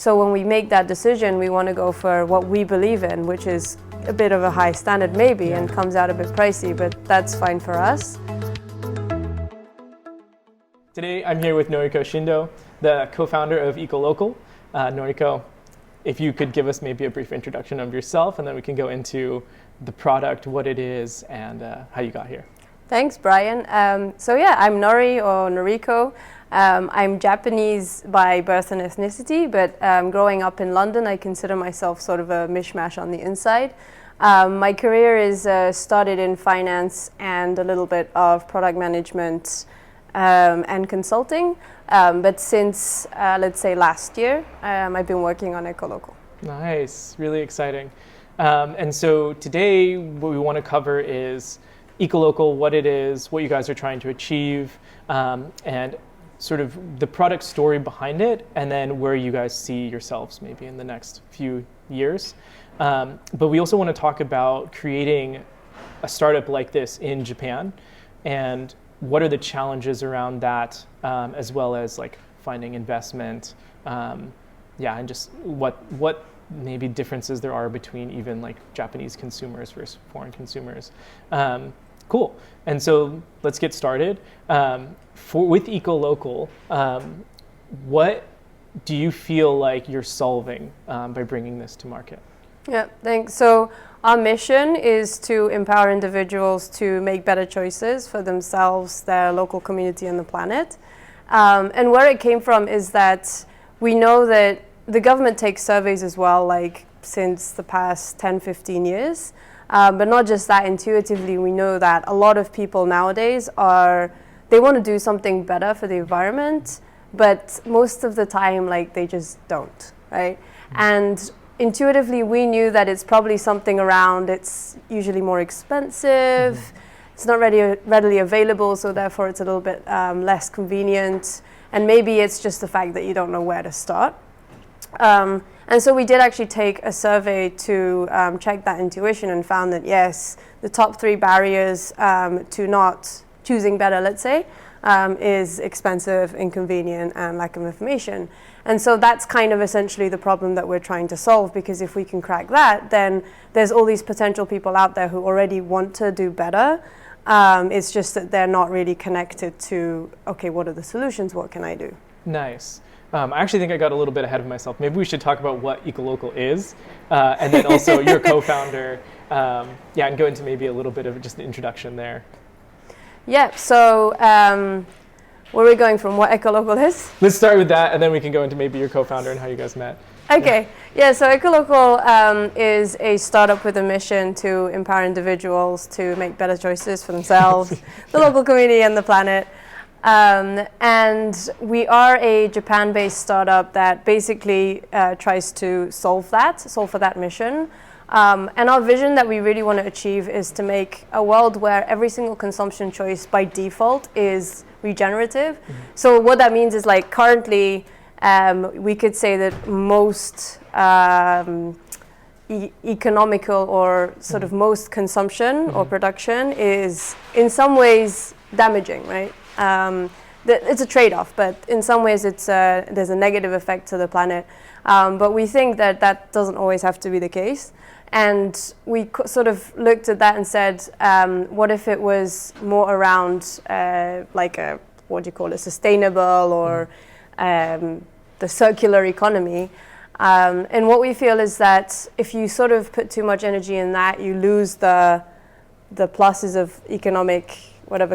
So when we make that decision, we want to go for what we believe in, which is a bit of a high standard maybe, and comes out a bit pricey, but that's fine for us. Today I'm here with Noriko Shindo, the co-founder of Ekolokal. Noriko, if you could give us maybe a brief introduction of yourself, and then we can go into the product, what it is, and how you got here. Thanks, Brian. I'm Nori, or Noriko. I'm Japanese by birth and ethnicity, but growing up in London, I consider myself sort of a mishmash on the inside. My career is started in finance and a little bit of product management and consulting. But since, let's say, last year, I've been working on Ekolokal. Nice, really exciting. And so today, what we want to cover is Ekolokal, what it is, what you guys are trying to achieve, and sort of the product story behind it, and then where you guys see yourselves maybe in the next few years. But we also want to talk about creating a startup like this in Japan, and what are the challenges around that, as well as like finding investment, and just what maybe differences there are between even like Japanese consumers versus foreign consumers. Cool. And so let's get started. With Ekolokal, what do you feel like you're solving by bringing this to market? Yeah, thanks. So our mission is to empower individuals to make better choices for themselves, their local community, and the planet. And where it came from is that we know that the government takes surveys as well, like since the past 10, 15 years. But not just that, intuitively, we know that a lot of people nowadays they want to do something better for the environment, but most of the time, like, they just don't, right? And intuitively, we knew that it's probably something around, it's usually more expensive, it's not readily available, so therefore it's a little bit less convenient, and maybe it's just the fact that you don't know where to start. And so we did actually take a survey to check that intuition, and found that yes, the top 3 barriers to not choosing better, let's say, is expensive, inconvenient, and lack of information. And so that's kind of essentially the problem that we're trying to solve, because if we can crack that, then there's all these potential people out there who already want to do better. It's just that they're not really connected to, okay, what are the solutions? What can I do? Nice. I actually think I got a little bit ahead of myself. Maybe we should talk about what Ekolokal is, and then also your co-founder, and go into maybe a little bit of just the introduction there. Yeah, so where are we going from, what Ekolokal is? Let's start with that, and then we can go into maybe your co-founder and how you guys met. Okay, so Ekolokal is a startup with a mission to empower individuals to make better choices for themselves, the local community, and the planet. And we are a Japan-based startup that basically tries to solve for that mission. And our vision that we really want to achieve is to make a world where every single consumption choice by default is regenerative. So what that means is, like, currently we could say that most economical or sort of most consumption or production is in some ways damaging, right? It's a trade-off, but in some ways there's a negative effect to the planet. But we think that doesn't always have to be the case. And we sort of looked at that and said, what if it was more around sustainable or the circular economy? And what we feel is that if you sort of put too much energy in that, you lose the pluses of economic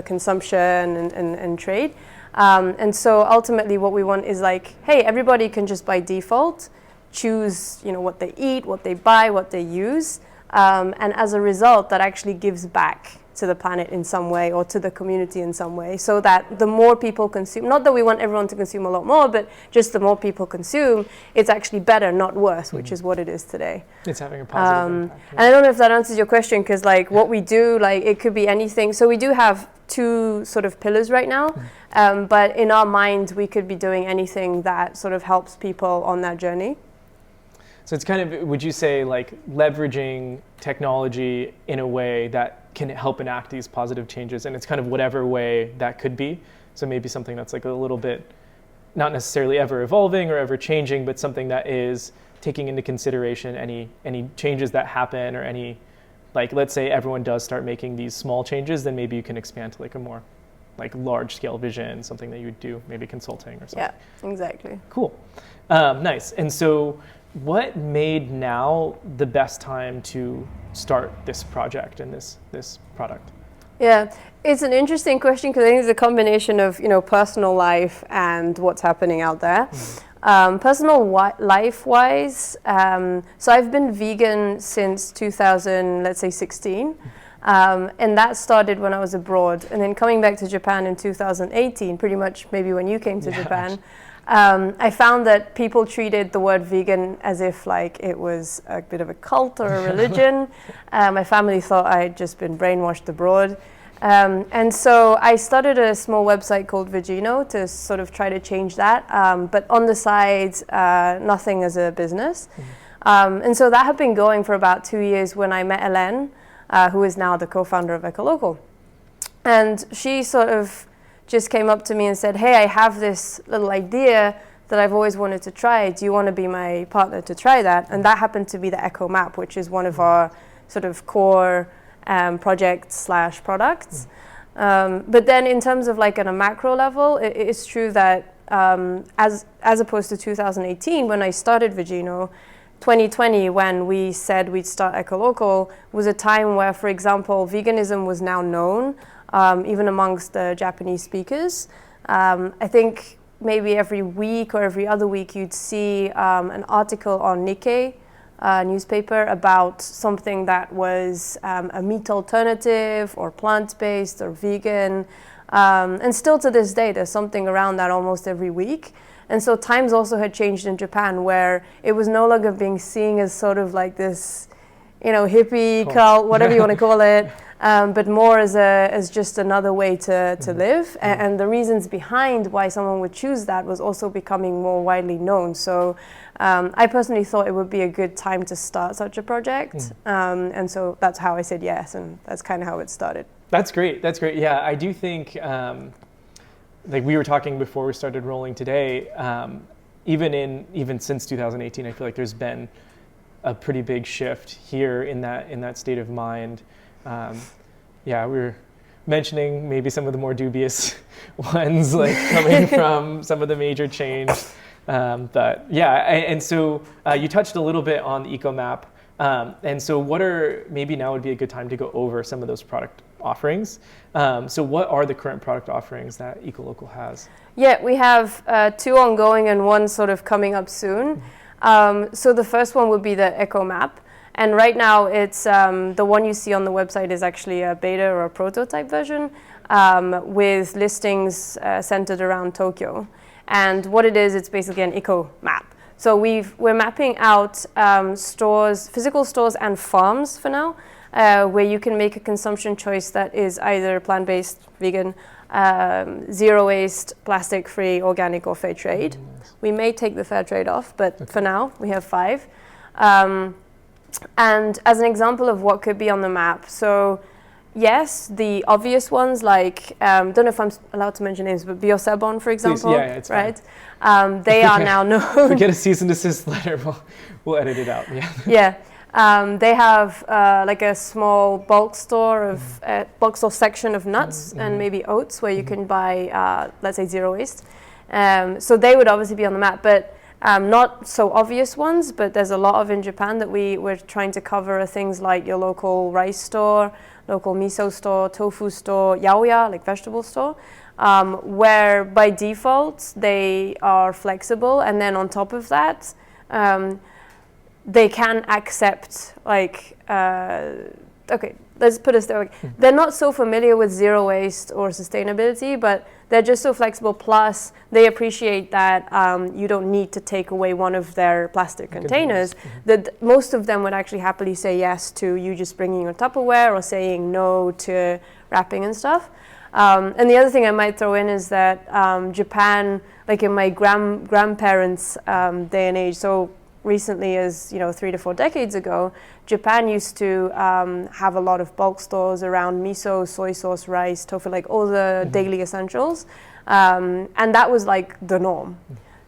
consumption and trade. And so ultimately what we want is like, hey, everybody can just by default choose, what they eat, what they buy, what they use. And as a result, that actually gives back to the planet in some way, or to the community in some way, so that the more people consume, not that we want everyone to consume a lot more, but just the more people consume, it's actually better, not worse, which is what it is today. It's having a positive impact. And I don't know if that answers your question, because like what we do, like it could be anything. So we do have 2 sort of pillars right now, but in our mind, we could be doing anything that sort of helps people on that journey. So it's kind of, would you say, like leveraging technology in a way that can help enact these positive changes, and it's kind of whatever way that could be. So maybe something that's like a little bit not necessarily ever evolving or ever changing, but something that is taking into consideration any changes that happen, or any, like, let's say everyone does start making these small changes, then maybe you can expand to like a more like large scale vision, something that you would do, maybe consulting or something. Yeah, exactly. Cool. Nice. And so what made now the best time to start this project and this product? Yeah, it's an interesting question because I think it's a combination of, you know, personal life and what's happening out there. Personal life-wise, so I've been vegan since 2016, and that started when I was abroad. And then coming back to Japan in 2018, pretty much maybe when you came to Japan, I found that people treated the word vegan as if like it was a bit of a cult or a religion. My family thought I'd just been brainwashed abroad. And so I started a small website called Vegino to sort of try to change that, but on the side, nothing as a business. And so that had been going for about 2 years when I met Hélène, who is now the co-founder of Ekolokal. And she sort of just came up to me and said, hey, I have this little idea that I've always wanted to try. Do you want to be my partner to try that? And that happened to be the Eco Map, which is one of our sort of core projects / products. But then in terms of like on a macro level, it's true that as opposed to 2018, when I started Vegino, 2020, when we said we'd start Ekolokal, was a time where, for example, veganism was now known, even amongst the Japanese speakers. I think maybe every week or every other week you'd see an article on Nikkei newspaper about something that was a meat alternative or plant-based or vegan. And still to this day, there's something around that almost every week. And so times also had changed in Japan, where it was no longer being seen as sort of like this, you know, hippie cult, whatever you want to call it, but more as just another way to live. And the reasons behind why someone would choose that was also becoming more widely known. So I personally thought it would be a good time to start such a project. And so that's how I said yes, and that's kind of how it started. That's great. That's great. Yeah, I do think, like we were talking before we started rolling today, even since 2018, I feel like there's been a pretty big shift here in that state of mind. Yeah, we were mentioning maybe some of the more dubious ones, like coming from some of the major change. But yeah, and so you touched a little bit on the Eco Map. And so maybe now would be a good time to go over some of those product offerings. So what are the current product offerings that Ekolokal has? Yeah, we have 2 ongoing and 1 sort of coming up soon. So the first one would be the Eco Map. And right now it's the one you see on the website is actually a beta or a prototype version with listings centered around Tokyo. And what it is, it's basically an eco map. So we're mapping out stores, physical stores and farms for now, where you can make a consumption choice that is either plant-based, vegan, zero waste, plastic-free, organic, or fair trade. We may take the fair trade off, but for now we have 5. And as an example of what could be on the map, so yes, the obvious ones like, don't know if I'm allowed to mention names, but Biosebon, for example. Please, yeah, it's right? They are now known. Forget a cease and desist letter, we'll edit it out. Yeah. Yeah. They have like a small bulk store section of nuts and maybe oats where you can buy, let's say, zero waste. So they would obviously be on the map, but not so obvious ones, but there's a lot of in Japan that we're trying to cover things like your local rice store, local miso store, tofu store, yaoya, like vegetable store, where by default they are flexible, and then on top of that, they can accept like, okay, let's put it there. They're not so familiar with zero waste or sustainability, but they're just so flexible. Plus, they appreciate that you don't need to take away one of their plastic containers. That most of them would actually happily say yes to you just bringing your Tupperware or saying no to wrapping and stuff. And the other thing I might throw in is that Japan, like in my grandparents' day and age, so recently as 3 to 4 decades ago, Japan used to have a lot of bulk stores around miso, soy sauce, rice, tofu, like all the daily essentials, and that was like the norm.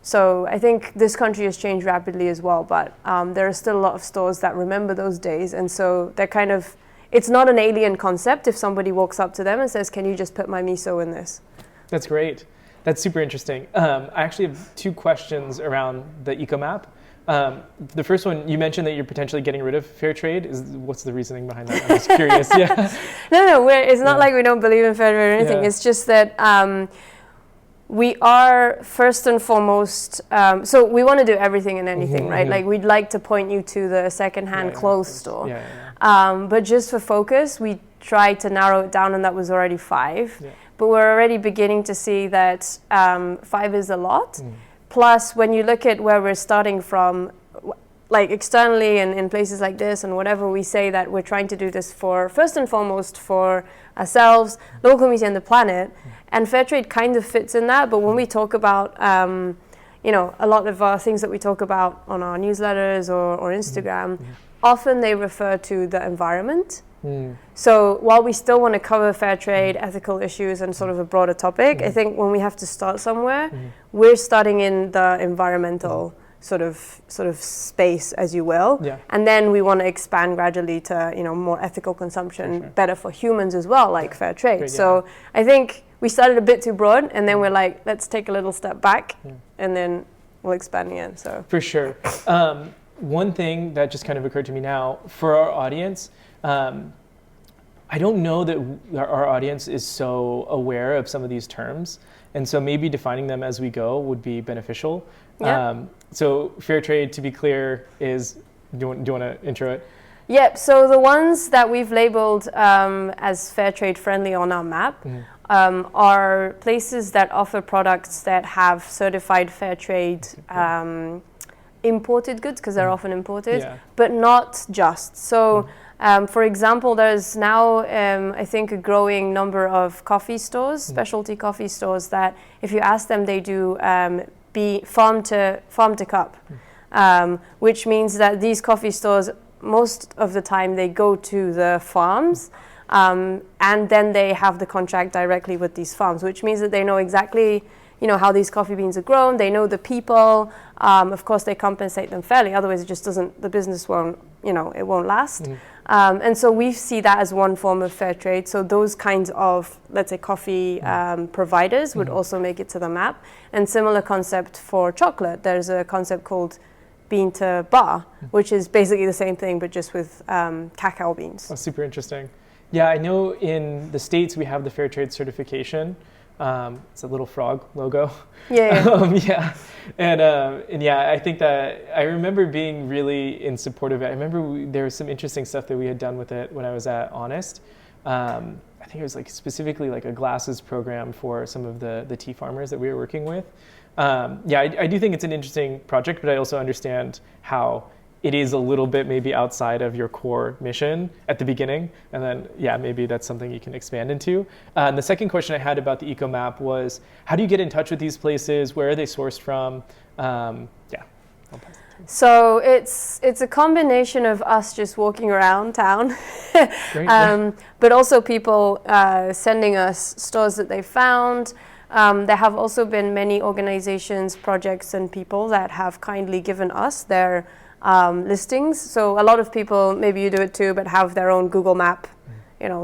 So I think this country has changed rapidly as well, but there are still a lot of stores that remember those days, and so they're kind of, it's not an alien concept if somebody walks up to them and says, can you just put my miso in this? That's great. That's super interesting. I actually have 2 questions around the EcoMap. The first one, you mentioned that you're potentially getting rid of Fairtrade. What's the reasoning behind that? I'm just curious. Yeah. No, it's not like we don't believe in Fairtrade or anything. Yeah. It's just that we are first and foremost, so we want to do everything and anything, right? Like we'd like to point you to the secondhand clothes store. But just for focus, we tried to narrow it down, and that was already 5. Yeah. But we're already beginning to see that 5 is a lot. Plus, when you look at where we're starting from, like externally and in places like this and whatever, we say that we're trying to do this for, first and foremost, for ourselves, local community, and the planet. And Fairtrade kind of fits in that. But when we talk about, a lot of our things that we talk about on our newsletters or Instagram, often they refer to the environment. So while we still want to cover fair trade, ethical issues, and sort of a broader topic, I think when we have to start somewhere, we're starting in the environmental sort of space, as you will, and then we want to expand gradually to more ethical consumption, better for humans as well, like fair trade. Great, so I think we started a bit too broad, and then we're like, let's take a little step back, and then we'll expand again. So for sure. One thing that just kind of occurred to me now for our audience. I don't know that our audience is so aware of some of these terms, and so maybe defining them as we go would be beneficial. So fair trade, to be clear, is, do you want to intro it? Yep, so the ones that we've labeled as fair trade friendly on our map are places that offer products that have certified fair trade imported goods, because they're often imported, but not just. So for example, there's now, I think, a growing number of coffee stores, specialty coffee stores, that if you ask them, they do farm to cup, which means that these coffee stores, most of the time, they go to the farms, and then they have the contract directly with these farms, which means that they know exactly how these coffee beans are grown. They know the people. Of course, they compensate them fairly. Otherwise, it just doesn't. The business won't. It won't last. And so we see that as one form of fair trade. So those kinds of, let's say, coffee providers would also make it to the map. And similar concept for chocolate. There's a concept called bean to bar, which is basically the same thing, but just with cacao beans. That's super interesting. Yeah, I know in the States we have the fair trade certification. It's a little frog logo. Yeah. And yeah, I think that I remember being really in support of it. I remember there was some interesting stuff that we had done with it when I was at Honest. I think it was like specifically like a glasses program for some of the tea farmers that we were working with. I do think it's an interesting project, but I also understand how it is a little bit maybe outside of your core mission at the beginning. And then, maybe that's something you can expand into. And the second question I had about the EcoMap was, how do you get in touch with these places? Where are they sourced from? So it's a combination of us just walking around town, but also people sending us stores that they found. There have also been many organizations, projects, and people that have kindly given us their listings. So a lot of people, maybe you do it too, but have their own Google Map,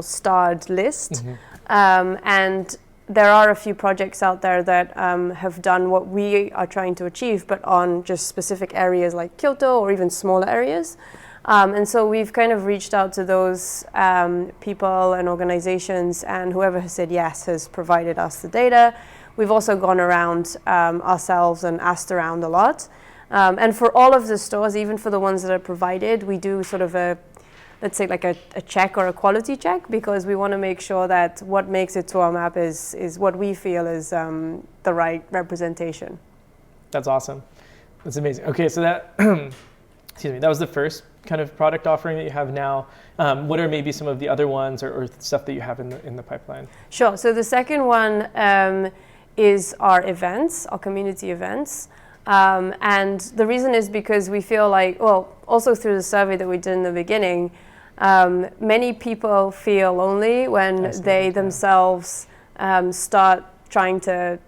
starred list. And there are a few projects out there that have done what we are trying to achieve, but on just specific areas like Kyoto or even smaller areas. And so we've kind of reached out to those people and organizations, and whoever has said yes has provided us the data. We've also gone around ourselves and asked around a lot. And for all of the stores, even for the ones that are provided, we do sort of let's say like a check or a quality check, because we want to make sure that what makes it to our map is what we feel is the right representation. That's awesome. That's amazing. Okay, so that, that was the first kind of product offering that you have now. What are maybe some of the other ones or stuff that you have in the pipeline? Sure. So the second one is our events, our community events. And the reason is because we feel like, well, also through the survey that we did in the beginning, many people feel lonely when they themselves start trying to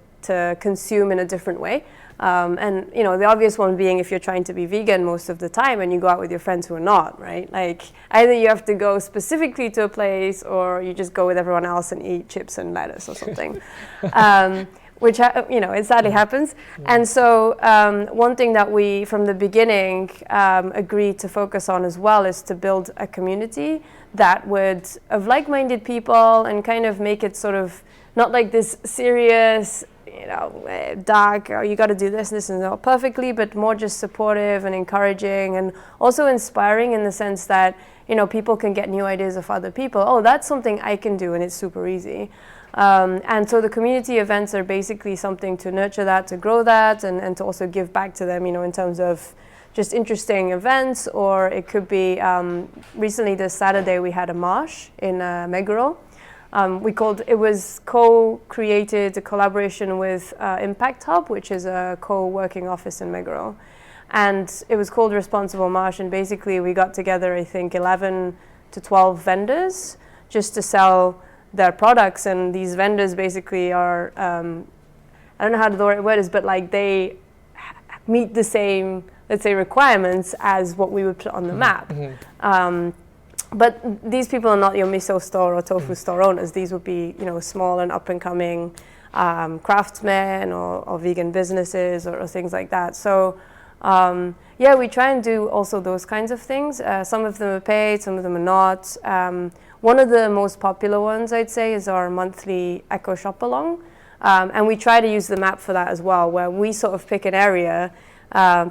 consume in a different way. And you know, the obvious one being if you're trying to be vegan most of the time and you go out with your friends who are not, right? Like either you have to go specifically to a place or you just go with everyone else and eat chips and lettuce or something. Which, you know, it sadly happens. And so one thing that we, from the beginning, agreed to focus on as well is to build a community that would, of like-minded people, and kind of make it sort of not like this serious, you know, dark, or you got to do this and that perfectly, but more just supportive and encouraging and also inspiring in the sense that, you know, people can get new ideas of other people. Oh, that's something I can do and it's super easy. And so the community events are basically something to nurture that, to grow that, and to also give back to them, you know, in terms of just interesting events, or it could be, recently this Saturday we had a marsh in Meguro. It was co-created a collaboration with Impact Hub, which is a co-working office in Meguro. And it was called Responsible Marsh, and basically we got together, I think, 11 to 12 vendors just to sell their products, and these vendors basically are, I don't know how the right word is, but like they meet the same, let's say, requirements as what we would put on the map. But these people are not your miso store or tofu store owners. These would be, you know, small and up and coming craftsmen or vegan businesses or things like that. So yeah, we try and do also those kinds of things. Some of them are paid, some of them are not. One of the most popular ones, I'd say, is our monthly Eco Shop Along. And we try to use the map for that as well, where we sort of pick an area,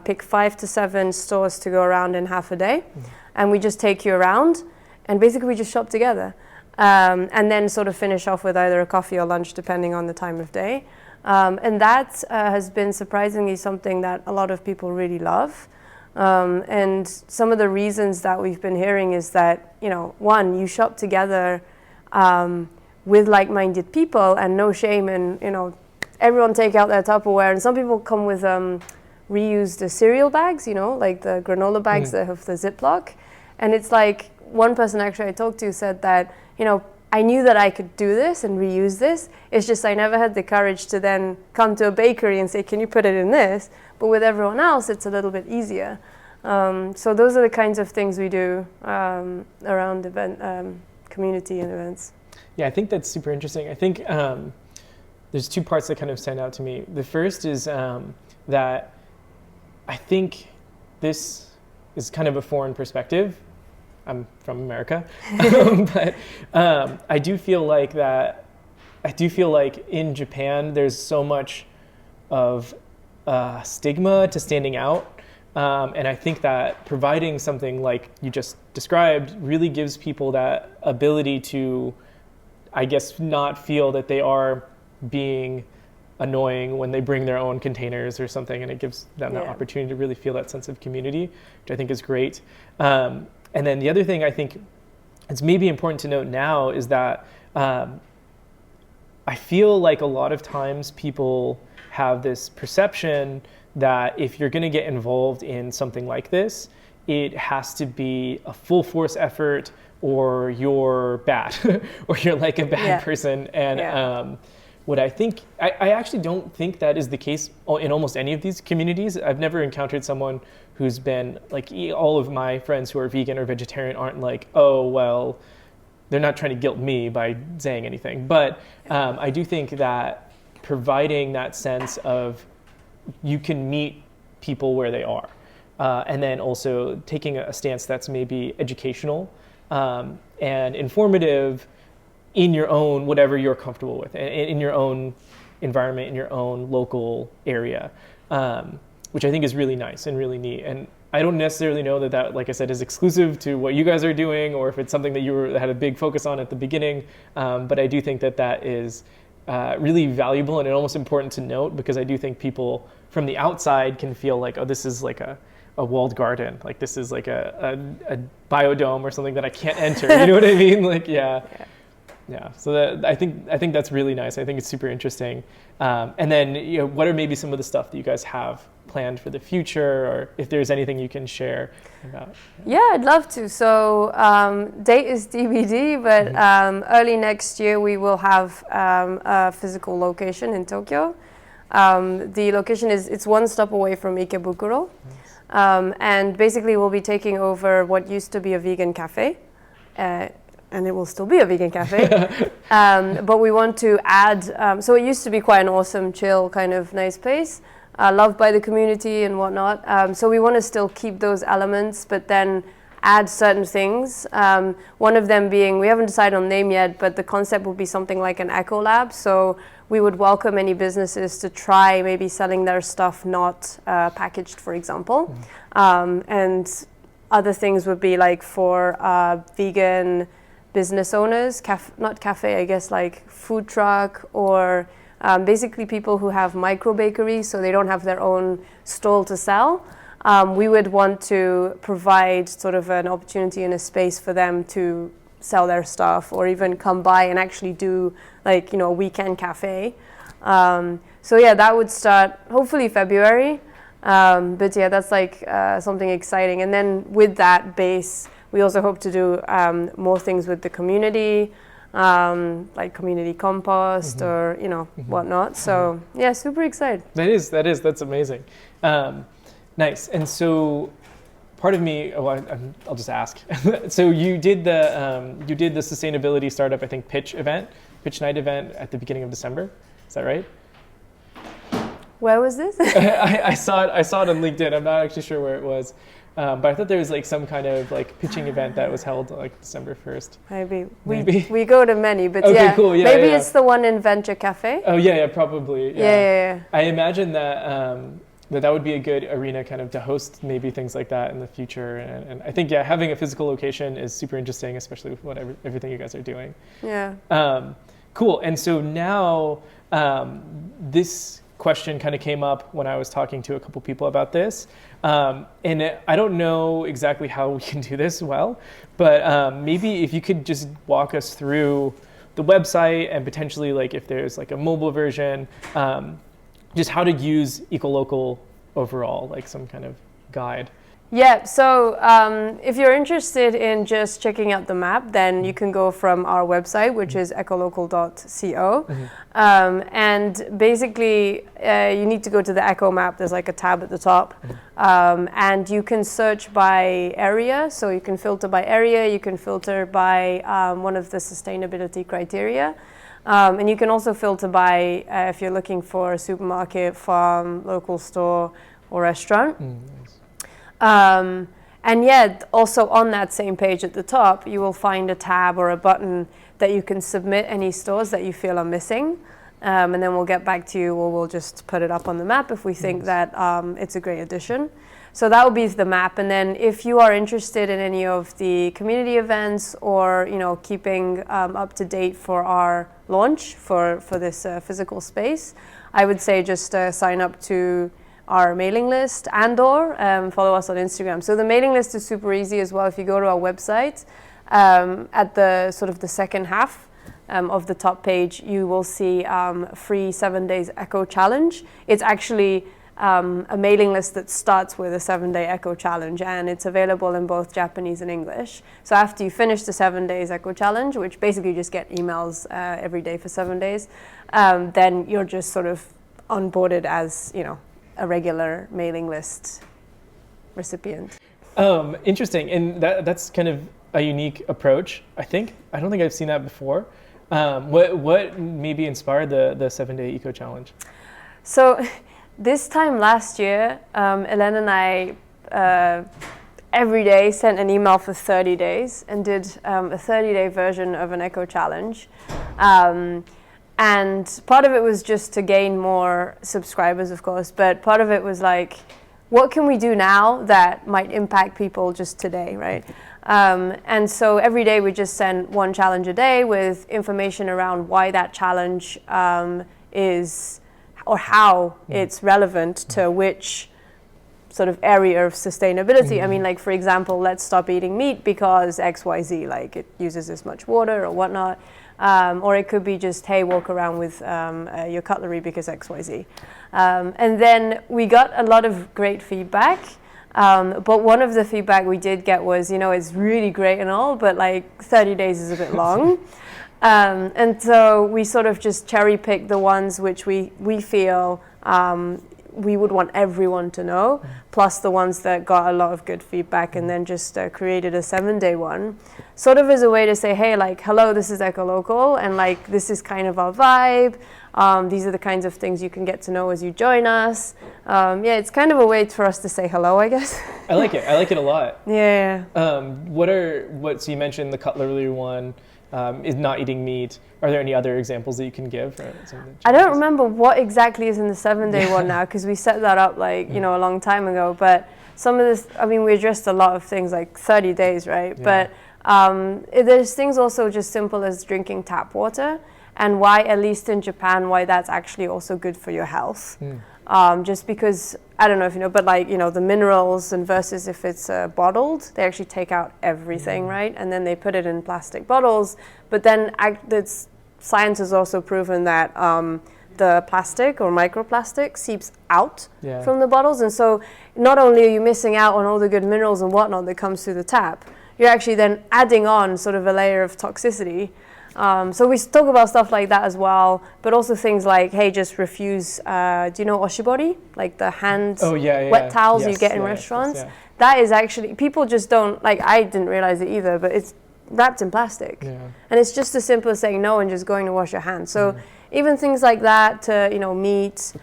pick 5 to 7 stores to go around in half a day. And we just take you around, and basically we just shop together. And then sort of finish off with either a coffee or lunch, depending on the time of day. And that has been surprisingly something that a lot of people really love. And some of the reasons that we've been hearing is that, you know, one, you shop together with like-minded people and no shame, and, you know, everyone take out their Tupperware, and some people come with reused cereal bags, you know, like the granola bags that have the Ziploc. And it's like, one person actually I talked to said that, you know, I knew that I could do this and reuse this. It's just I never had the courage to then come to a bakery and say, can you put it in this? But with everyone else, it's a little bit easier. So those are the kinds of things we do around event, community and events. Yeah, I think that's super interesting. I think there's 2 parts that kind of stand out to me. The first is that I think this is kind of a foreign perspective. I'm from America, but I do feel like in Japan there's so much of stigma to standing out, and I think that providing something like you just described really gives people that ability to, I guess, not feel that they are being annoying when they bring their own containers or something, and it gives them the opportunity to really feel that sense of community, which I think is great. And then the other thing I think it's maybe important to note now is that I feel like a lot of times people have this perception that if you're going to get involved in something like this, it has to be a full force effort, or you're bad, or you're like a bad person. And what I think, I actually don't think that is the case in almost any of these communities. I've never encountered someone who's been like, all of my friends who are vegan or vegetarian aren't like, oh, well, they're not trying to guilt me by saying anything. But I do think that providing that sense of you can meet people where they are, and then also taking a stance that's maybe educational and informative in your own, whatever you're comfortable with, in your own environment, in your own local area, which I think is really nice and really neat. And I don't necessarily know that, like I said, is exclusive to what you guys are doing, or if it's something that you had a big focus on at the beginning. But I do think that is really valuable and almost important to note, because I do think people from the outside can feel like, oh, this is like a walled garden, like this is like a biodome or something that I can't enter. You know what I mean? Like, yeah. So I think that's really nice. I think it's super interesting. And then, you know, what are maybe some of the stuff that you guys have planned for the future, or if there's anything you can share about. Yeah, I'd love to. So date is TBD, but early next year we will have a physical location in Tokyo. The location it's one stop away from Ikebukuro. And basically we'll be taking over what used to be a vegan cafe. And it will still be a vegan cafe. But we want to add, so it used to be quite an awesome, chill, kind of nice place, loved by the community and whatnot. So we want to still keep those elements, but then add certain things. One of them being, we haven't decided on name yet, but the concept will be something like an eco lab. So we would welcome any businesses to try maybe selling their stuff not packaged, for example. And other things would be like for vegan business owners, not cafe, I guess, like food truck, or basically people who have micro bakeries, so they don't have their own stall to sell. We would want to provide sort of an opportunity and a space for them to sell their stuff, or even come by and actually do like, a weekend cafe. So yeah, that would start hopefully February. But yeah, that's like something exciting. And then with that base, we also hope to do more things with the community, like community compost or, whatnot. So yeah, super excited. That's amazing. Nice. And so part of me, I'll just ask. So you did the sustainability startup, I think, pitch night event at the beginning of December. Is that right? Where was this? I saw it on LinkedIn. I'm not actually sure where it was. But I thought there was like some kind of like pitching event that was held like December 1st. Maybe. We go to many, but okay, yeah. Cool. Yeah, maybe it's the one in Venture Cafe. Oh yeah, probably. Yeah. I imagine that that would be a good arena kind of to host maybe things like that in the future. And I think, having a physical location is super interesting, especially with everything you guys are doing. Yeah. Cool. And so now this question kind of came up when I was talking to a couple people about this. And I don't know exactly how we can do this well, but maybe if you could just walk us through the website and potentially like if there's like a mobile version, just how to use Ekolokal overall, like some kind of guide. Yeah, so if you're interested in just checking out the map, then you can go from our website, which is ekolokal.co. And basically, you need to go to the Eco map. There's like a tab at the top. And you can search by area. So you can filter by area. You can filter by one of the sustainability criteria. And you can also filter by if you're looking for a supermarket, farm, local store, or restaurant. And yet, also on that same page at the top, you will find a tab or a button that you can submit any stores that you feel are missing. And then we'll get back to you, or we'll just put it up on the map if we think that it's a great addition. So that will be the map. And then if you are interested in any of the community events or, keeping up to date for our launch for this physical space, I would say just sign up to our mailing list and/or follow us on Instagram. So the mailing list is super easy as well. If you go to our website, at the sort of the second half of the top page, you will see free 7 days Eco Challenge. It's actually a mailing list that starts with a 7-day Eco Challenge, and it's available in both Japanese and English. So after you finish the 7 days Eco Challenge, which basically you just get emails every day for 7 days, then you're just sort of onboarded as, a regular mailing list recipient. Interesting, and that's kind of a unique approach, I think. I don't think I've seen that before. What maybe inspired the 7-day Eco Challenge? So this time last year, Hélène and I every day sent an email for 30 days and did a 30-day version of an Eco Challenge. And part of it was just to gain more subscribers, of course, but part of it was like, what can we do now that might impact people just today, right? And so every day we just send one challenge a day with information around why that challenge is, or how it's relevant to which sort of area of sustainability. I mean, like, for example, let's stop eating meat because XYZ, like it uses this much water or whatnot. Or it could be just, hey, walk around with your cutlery because XYZ. And then we got a lot of great feedback. But one of the feedback we did get was, it's really great and all, but like 30 days is a bit long. And so we sort of just cherry picked the ones which we feel we would want everyone to know, plus the ones that got a lot of good feedback, and then just created a 7-day one, sort of as a way to say, hey, like, hello, this is Ekolokal, and like, this is kind of our vibe. These are the kinds of things you can get to know as you join us. It's kind of a way for us to say hello, I guess. I like it. I like it a lot. Yeah. So you mentioned the cutlery one. Is not eating meat. Are there any other examples that you can give? I don't remember what exactly is in the 7-day one now, because we set that up like, a long time ago. But some of this, we addressed a lot of things like 30 days, right? Yeah. But there's things also just simple as drinking tap water, and why, at least in Japan, why that's actually also good for your health. Just because, I don't know if you know, but like, the minerals, and versus if it's bottled, they actually take out everything, right? And then they put it in plastic bottles. But then science has also proven that the plastic or microplastic seeps out from the bottles. And so not only are you missing out on all the good minerals and whatnot that comes through the tap, you're actually then adding on sort of a layer of toxicity. So we talk about stuff like that as well, but also things like, hey, just refuse, do you know oshibori? Like the wet towels you get in restaurants? Yes. That is actually, people just don't, like, I didn't realize it either, but it's wrapped in plastic. Yeah. And it's just as simple as saying no and just going to wash your hands. So even things like that, to, meat,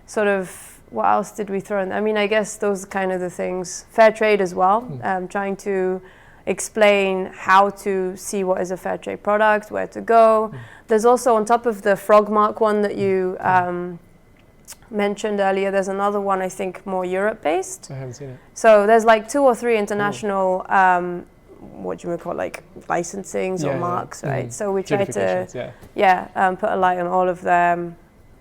sort of, what else did we throw in? I guess those are kind of the things. Fairtrade as well, trying to explain how to see what is a Fairtrade product, where to go. There's also, on top of the frog mark one that you mentioned earlier, there's another one, I think, more Europe-based. I haven't seen it. So there's like 2 or 3 international, what you would call like licensings or marks, right? So we try to, put a light on all of them.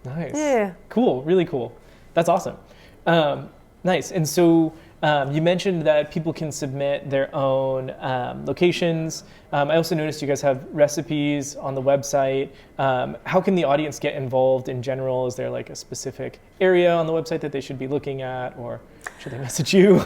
Nice. Yeah. Cool. Really cool. That's awesome. Nice. And so you mentioned that people can submit their own locations. I also noticed you guys have recipes on the website. How can the audience get involved in general? Is there like a specific area on the website that they should be looking at, or should they message you?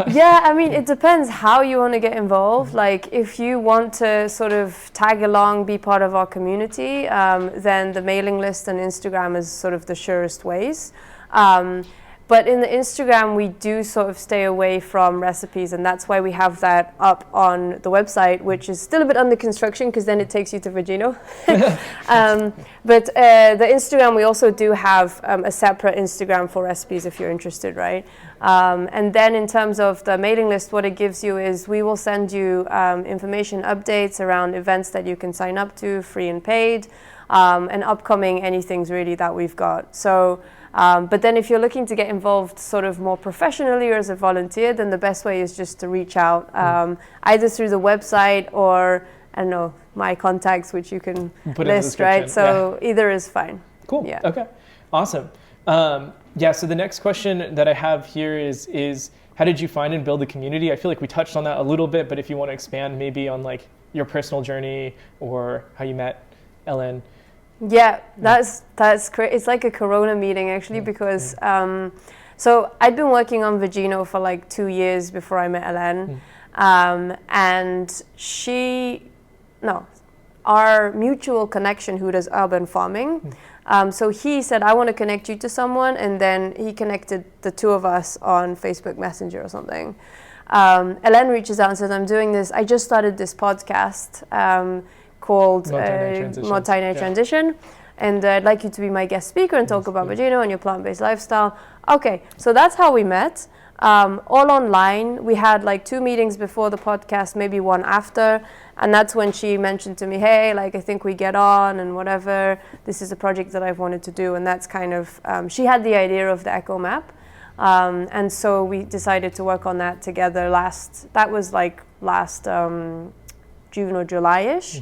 Yeah, it depends how you want to get involved. Like, if you want to sort of tag along, be part of our community, then the mailing list and Instagram is sort of the surest ways. But in the Instagram, we do sort of stay away from recipes, and that's why we have that up on the website, which is still a bit under construction, because then it takes you to Vegino. But the Instagram, we also do have a separate Instagram for recipes if you're interested, right? And then in terms of the mailing list, what it gives you is we will send you information updates around events that you can sign up to, free and paid, and upcoming anythings really that we've got. So. But then if you're looking to get involved sort of more professionally or as a volunteer, then the best way is just to reach out either through the website or, I don't know, my contacts, which you can list, right? So either is fine. Cool. Yeah. Okay. Awesome. So the next question that I have here is how did you find and build a community? I feel like we touched on that a little bit, but if you want to expand maybe on like your personal journey or how you met Hélène. Yeah, that's great. It's like a Corona meeting actually, because so I'd been working on Vegino for like 2 years before I met Hélène, and our mutual connection who does urban farming. So he said, I want to connect you to someone, and then he connected the 2 of us on Facebook Messenger or something. Hélène reaches out and says, I'm doing this. I just started this podcast. Called Multi-Night Transition, and I'd like you to be my guest speaker and talk about Vegino and your plant-based lifestyle. Okay, so that's how we met, all online. We had like 2 meetings before the podcast, maybe 1 after, and that's when she mentioned to me, hey, like, I think we get on and whatever, this is a project that I've wanted to do, and that's kind of, she had the idea of the Eco Map, and so we decided to work on that together last June or July-ish.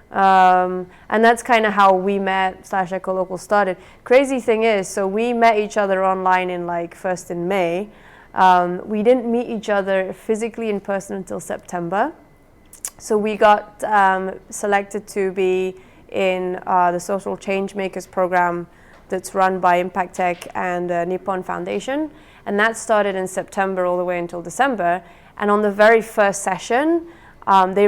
And that's kind of how we met / Ekolokal started. Crazy thing is, so we met each other online first in May. We didn't meet each other physically in person until September. So we got selected to be in the Social Change Makers program that's run by Impact Tech and Nippon Foundation. And that started in September all the way until December. And on the very first session, they they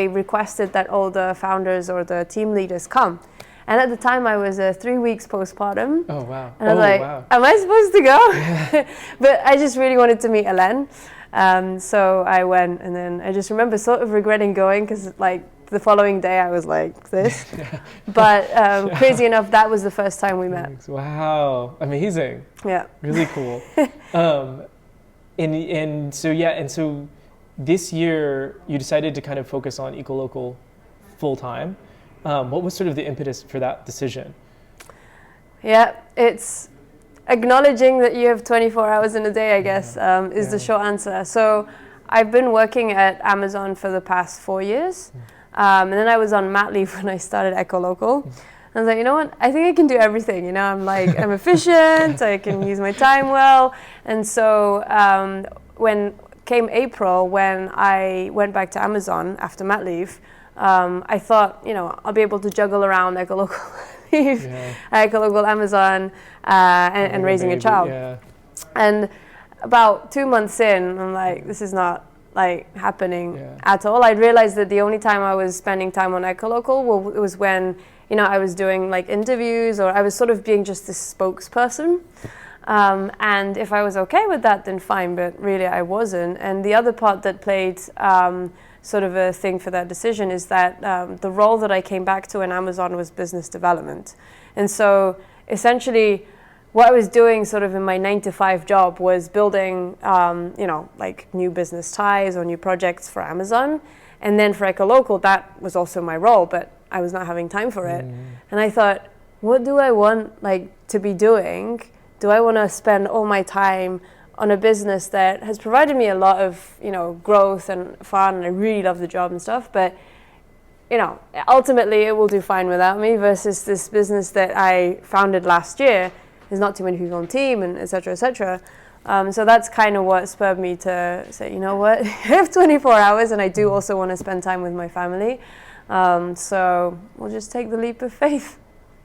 requested that all the founders or the team leaders come. And at the time, I was 3 weeks postpartum. Oh, wow. And I was like, am I supposed to go? But I just really wanted to meet Hélène. So I went, and then I just remember sort of regretting going because like the following day I was like this. But crazy enough, that was the first time we met. Wow, amazing. Yeah. Really cool. And so this year you decided to kind of focus on Ekolokal full time. What was sort of the impetus for that decision? Yeah, it's acknowledging that you have 24 hours in a day, I guess, is the short answer. So I've been working at Amazon for the past 4 years. And then I was on mat leave when I started Ekolokal. I was like, you know what? I think I can do everything. You know, I'm efficient. I can use my time well. And so when came April, when I went back to Amazon after mat leave, I thought, you know, I'll be able to juggle around Ekolokal leave, Ekolokal Amazon, and raising a child. Yeah. And about 2 months in, I'm like, this is not like happening at all. I realized that the only time I was spending time on Ekolokal was when, you know, I was doing like interviews, or I was sort of being just this spokesperson. And if I was okay with that, then fine, but really I wasn't. And the other part that played sort of a thing for that decision is that the role that I came back to in Amazon was business development. And so essentially what I was doing sort of in my 9-to-5 job was building, you know, like new business ties or new projects for Amazon. And then for Ekolokal, that was also my role, but I was not having time for it. And I thought, what do I want like to be doing? Do I want to spend all my time on a business that has provided me a lot of, you know, growth and fun, and I really love the job and stuff, but, you know, ultimately it will do fine without me, versus this business that I founded last year. There's not too many people on the team, and et cetera, et cetera. So that's kind of what spurred me to say, you know what, I have 24 hours and I do also want to spend time with my family. So we'll just take the leap of faith.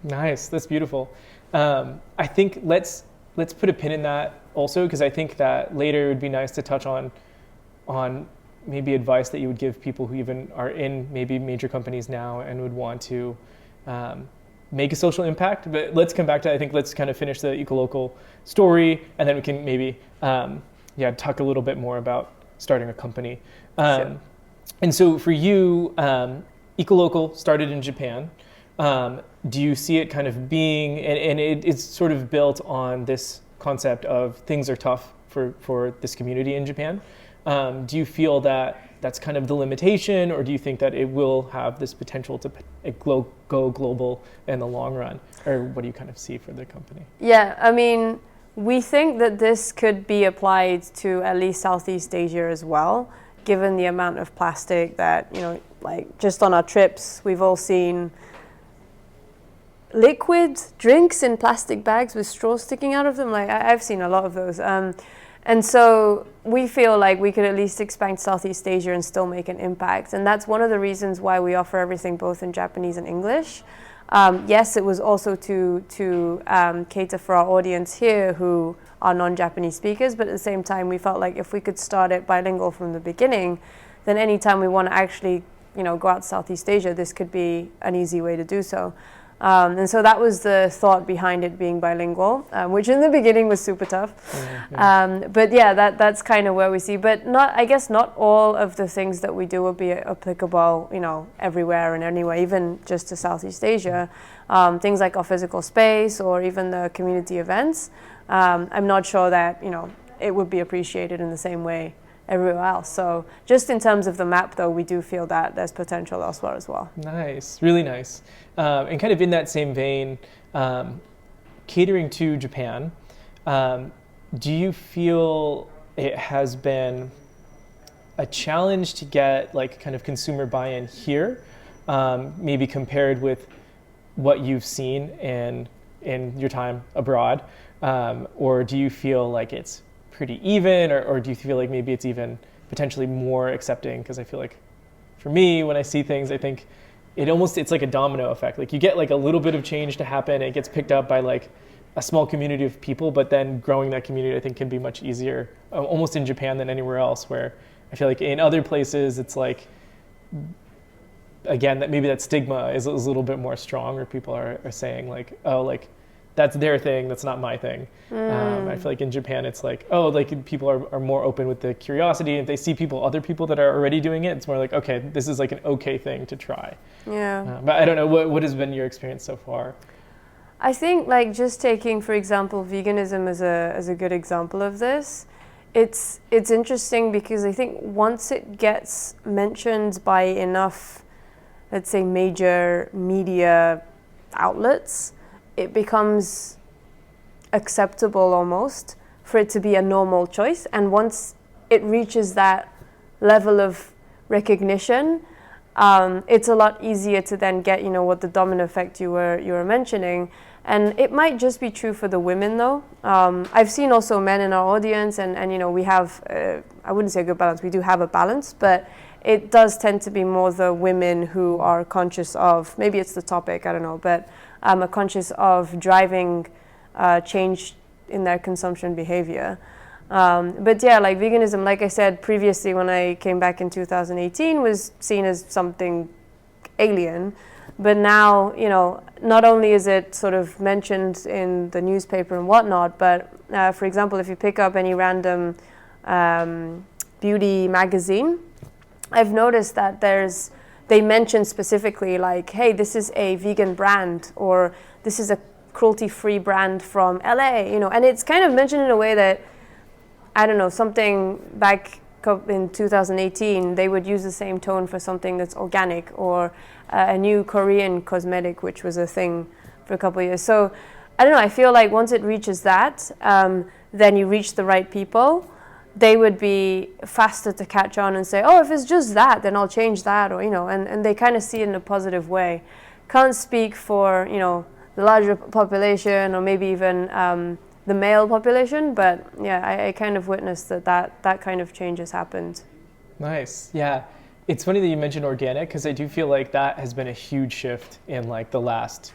Nice, that's beautiful. I think let's put a pin in that also, because I think that later it would be nice to touch on maybe advice that you would give people who even are in maybe major companies now and would want to make a social impact. But let's come back to, I think let's kind of finish the Ekolokal story, and then we can maybe talk a little bit more about starting a company. Sure. And so for you, Ekolokal started in Japan. Do you see it kind of being, and it's sort of built on this concept of things are tough for this community in Japan. Do you feel that that's kind of the limitation, or do you think that it will have this potential to go global in the long run? Or what do you kind of see for the company? Yeah, I mean, we think that this could be applied to at least Southeast Asia as well, given the amount of plastic that, you know, like just on our trips, we've all seen liquid drinks in plastic bags with straws sticking out of them. Like I've seen a lot of those. And so we feel like we could at least expand Southeast Asia and still make an impact. And that's one of the reasons why we offer everything both in Japanese and English. Yes, it was also to cater for our audience here who are non-Japanese speakers, but at the same time, we felt like if we could start it bilingual from the beginning, then anytime we want to actually, you know, go out to Southeast Asia, this could be an easy way to do so. And so that was the thought behind it being bilingual, which in the beginning was super tough. But yeah, that's kind of where we see. But I guess not all of the things that we do will be applicable, you know, everywhere and anywhere, even just to Southeast Asia. Things like our physical space or even the community events. I'm not sure that, you know, it would be appreciated in the same way everywhere else. So just in terms of the map, though, we do feel that there's potential elsewhere as well. Nice, really nice. And kind of in that same vein, catering to Japan, do you feel it has been a challenge to get like kind of consumer buy-in here, maybe compared with what you've seen in your time abroad? Or do you feel like it's pretty even, or do you feel like maybe it's even potentially more accepting, because I feel like for me, when I see things, I think it's like a domino effect. Like you get like a little bit of change to happen, it gets picked up by like a small community of people, but then growing that community I think can be much easier, almost in Japan than anywhere else, where I feel like in other places it's like, again, that maybe that stigma is a little bit more strong, or people are saying like, oh, like that's their thing, that's not my thing. I feel like in Japan it's like, oh, like people are more open with the curiosity. If they see other people that are already doing it, it's more like, okay, this is like an okay thing to try. Yeah. But I don't know, what has been your experience so far? I think like just taking, for example, veganism as a good example of this, it's interesting because I think once it gets mentioned by enough, let's say, major media outlets, it becomes acceptable almost for it to be a normal choice. And once it reaches that level of recognition, it's a lot easier to then get, what the domino effect you were mentioning. And it might just be true for the women though. I've seen also men in our audience, and we have, I wouldn't say a good balance, we do have a balance, but it does tend to be more the women who are conscious of, maybe it's the topic, I don't know, but are conscious of driving change in their consumption behavior. But yeah, like veganism, like I said previously when I came back in 2018, was seen as something alien. But now, not only is it sort of mentioned in the newspaper and whatnot, but for example, if you pick up any random beauty magazine, I've noticed that they mention specifically like, hey, this is a vegan brand, or this is a cruelty-free brand from LA, and it's kind of mentioned in a way that, I don't know, something back in 2018, they would use the same tone for something that's organic, or a new Korean cosmetic, which was a thing for a couple of years. So I don't know, I feel like once it reaches that, then you reach the right people. They would be faster to catch on and say, oh, if it's just that, then I'll change that, or, and they kind of see it in a positive way. Can't speak for, the larger population, or maybe even the male population, but yeah, I kind of witnessed that kind of change has happened. Nice, yeah. It's funny that you mentioned organic, because I do feel like that has been a huge shift in like the last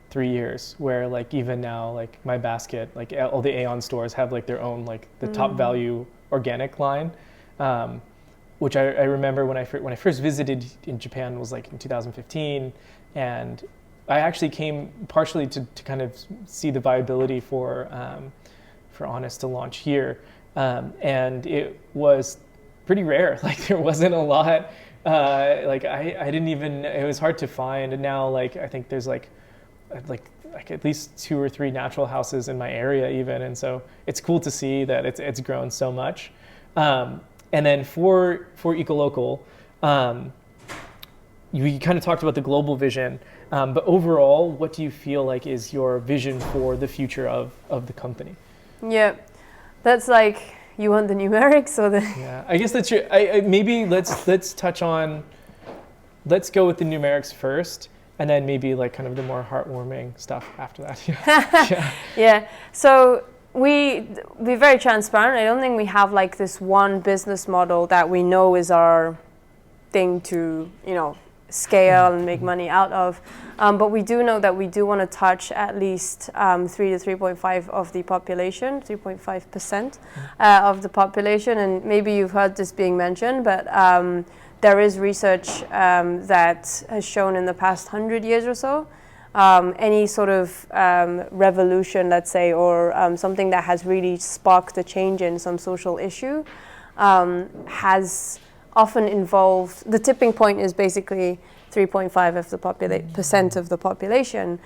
3 years, where like even now, like my basket, like all the Aeon stores have like their own, like the top value organic line, which I remember when I first visited in Japan was like in 2015, and I actually came partially to kind of see the viability for Honest to launch here, and it was pretty rare. Like there wasn't a lot. Like I didn't even. It was hard to find, and now like I think there's like at least 2 or 3 natural houses in my area even, and so it's cool to see that it's grown so much. And then for Ekolokal, you kind of talked about the global vision, but overall, what do you feel like is your vision for the future of the company? Yeah, that's like, you want the numerics or the? Yeah, I guess that's true. Maybe let's touch on. Let's go with the numerics first, and then maybe like kind of the more heartwarming stuff after that. Yeah. Yeah. So we're very transparent. I don't think we have like this one business model that we know is our thing to scale and make money out of. But we do know that we do want to touch at least 3 to 3.5 of the population, 3.5% of the population. And maybe you've heard this being mentioned, but there is research that has shown in the past 100 years or so, any sort of revolution, let's say, or something that has really sparked a change in some social issue has often involved, the tipping point is basically 3.5 of the percent of the population,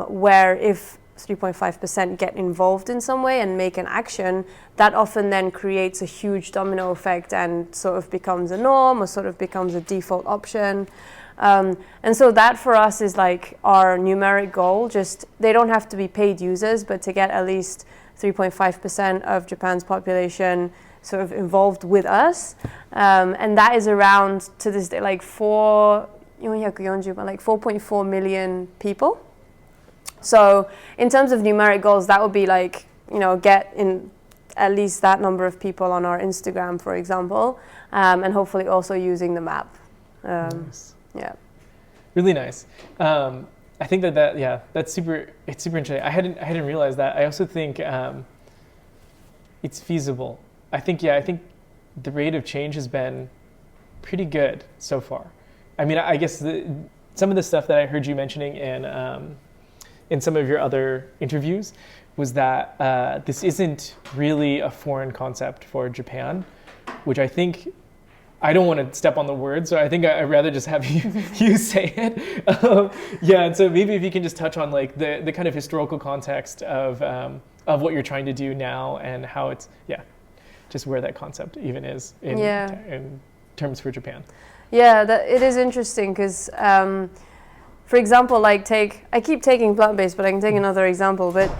where if 3.5% get involved in some way and make an action, that often then creates a huge domino effect and sort of becomes a norm, or sort of becomes a default option. And so that for us is like our numeric goal. Just, they don't have to be paid users, but to get at least 3.5% of Japan's population sort of involved with us. And that is around, to this day, like 4.4 million people. So in terms of numeric goals, that would be like, get in at least that number of people on our Instagram, for example, and hopefully also using the map. Nice. Yeah. Really nice. I think that's super interesting. I hadn't realized that. I also think it's feasible. I think the rate of change has been pretty good so far. I mean, I guess some of the stuff that I heard you mentioning in some of your other interviews was that this isn't really a foreign concept for Japan, which I think, I don't want to step on the word, so I think I'd rather just have you say it. And so maybe if you can just touch on like the kind of historical context of what you're trying to do now and how it's, just where that concept even is in terms for Japan. Yeah, it is interesting because, for example, I keep taking plant-based, but I can take another example. But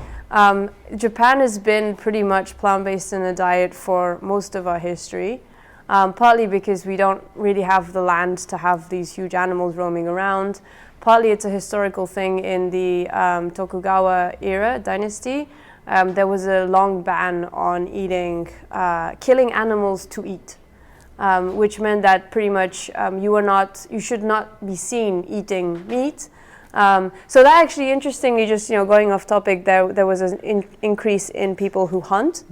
Japan has been pretty much plant-based in a diet for most of our history. Partly because we don't really have the land to have these huge animals roaming around. Partly it's a historical thing in the Tokugawa era dynasty. There was a long ban on killing animals to eat, which meant that pretty much you should not be seen eating meat. So that actually, interestingly, just going off topic, there was an increase in people who hunt,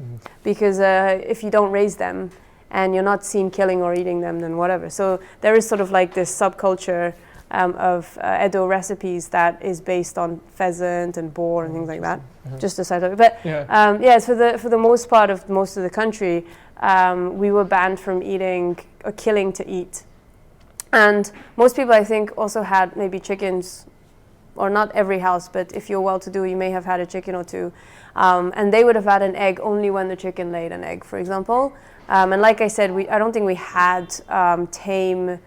because if you don't raise them, and you're not seen killing or eating them, then whatever. So there is sort of like this subculture of Edo recipes that is based on pheasant and boar and things like that. Just a side of it. But for the most part of most of the country, we were banned from eating or killing to eat. And most people, I think, also had maybe chickens, or not every house, but if you're well-to-do, you may have had a chicken or two. And they would have had an egg only when the chicken laid an egg, for example. And like I said, I don't think we had tame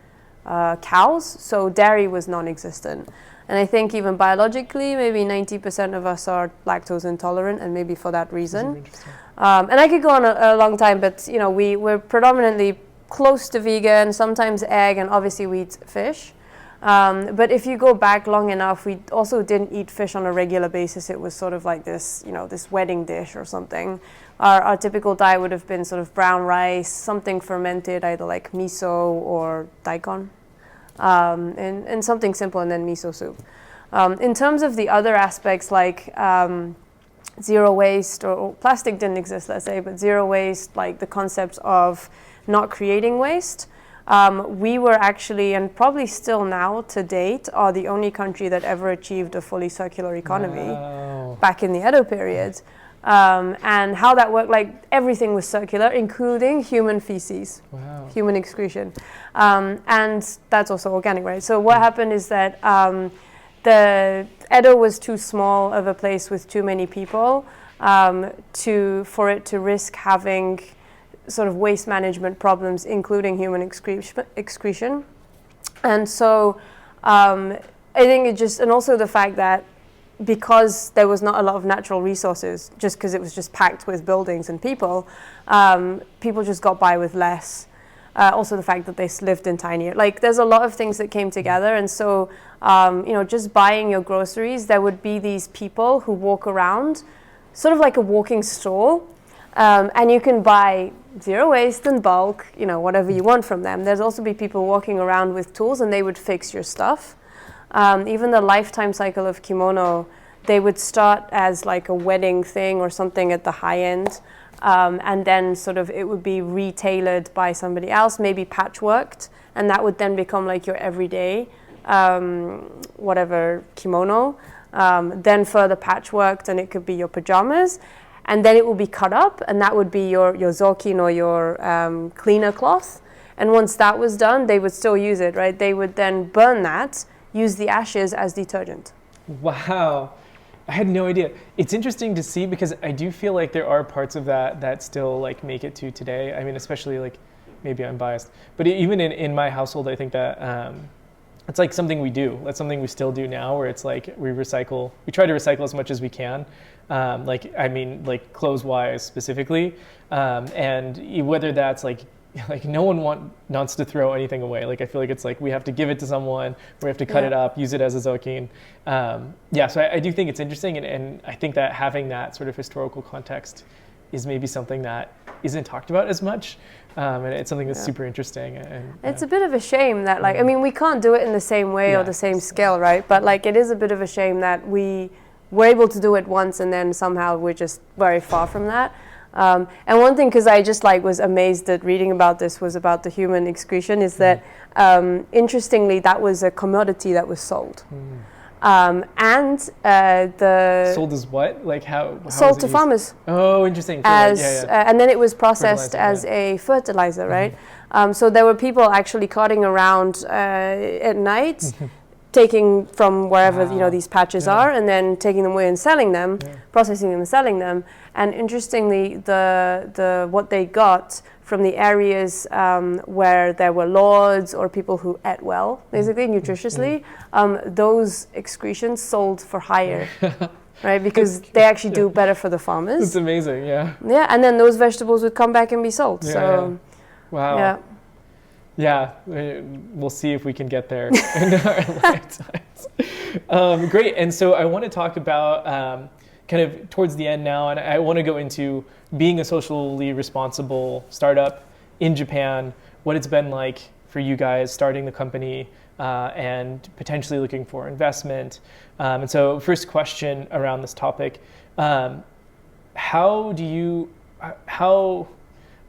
cows, so dairy was non-existent. And I think even biologically, maybe 90% of us are lactose intolerant, and maybe for that reason. And I could go on a long time, but we're predominantly close to vegan, sometimes egg, and obviously we eat fish. But if you go back long enough, we also didn't eat fish on a regular basis. It was sort of like this, this wedding dish or something. Our typical diet would have been sort of brown rice, something fermented, either like miso or daikon, and something simple, and then miso soup. In terms of the other aspects, like zero waste, or plastic didn't exist, let's say, but zero waste, like the concept of not creating waste. We were actually, and probably still now to date, are the only country that ever achieved a fully circular economy back in the Edo period. And how that worked, like everything was circular, including human feces, human excretion. And that's also organic, right? So what happened is that the Edo was too small of a place with too many people for it to risk having sort of waste management problems, including human excretion. And so I think it just, and also the fact that because there was not a lot of natural resources, just because it was just packed with buildings and people, people just got by with less. Also the fact that they lived in tinier, there's a lot of things that came together. And so, just buying your groceries, there would be these people who walk around, sort of like a walking store, and you can buy zero waste and bulk, whatever you want from them. There's also be people walking around with tools, and they would fix your stuff. Even the lifetime cycle of kimono, they would start as like a wedding thing or something at the high end, and then sort of it would be retailored by somebody else, maybe patchworked, and that would then become like your everyday whatever kimono, then further patchworked, and it could be your pajamas, and then it will be cut up, and that would be your zokin or your cleaner cloth. And once that was done, they would still use it, right? They would then burn that, use the ashes as detergent. Wow. I had no idea. It's interesting to see, because I do feel like there are parts of that still like make it to today. I mean, especially like, maybe I'm biased, but even in my household, I think that it's like something we do. That's something we still do now, where it's like we try to recycle as much as we can. Like clothes-wise specifically. And whether that's like no one wants to throw anything away. Like I feel like it's like we have to give it to someone, we have to cut it up, use it as a zokin. So I do think it's interesting, and I think that having that sort of historical context is maybe something that isn't talked about as much. And it's something that's super interesting. And it's a bit of a shame that, like, I mean, we can't do it in the same way or the same scale, right? But like, it is a bit of a shame that we were able to do it once and then somehow we're just very far from that. And one thing, because I just like was amazed at reading about this, was about the human excretion, is that interestingly, that was a commodity that was sold. And the sold as what? Like how sold to farmers. Oh, interesting. As and then it was processed as a fertilizer, right? So there were people actually carting around at night, taking from wherever these patches are, and then taking them away and selling them, processing them and selling them. And interestingly, the what they got from the areas where there were lords or people who ate well, basically nutritiously, those excretions sold for higher, right? Because they actually do better for the farmers. It's amazing, yeah. Yeah, and then those vegetables would come back and be sold. Wow. Yeah. Yeah, we'll see if we can get there in our lifetimes. Great, and so I want to talk about kind of towards the end now, and I want to go into being a socially responsible startup in Japan, what it's been like for you guys starting the company and potentially looking for investment. And so first question around this topic, how do you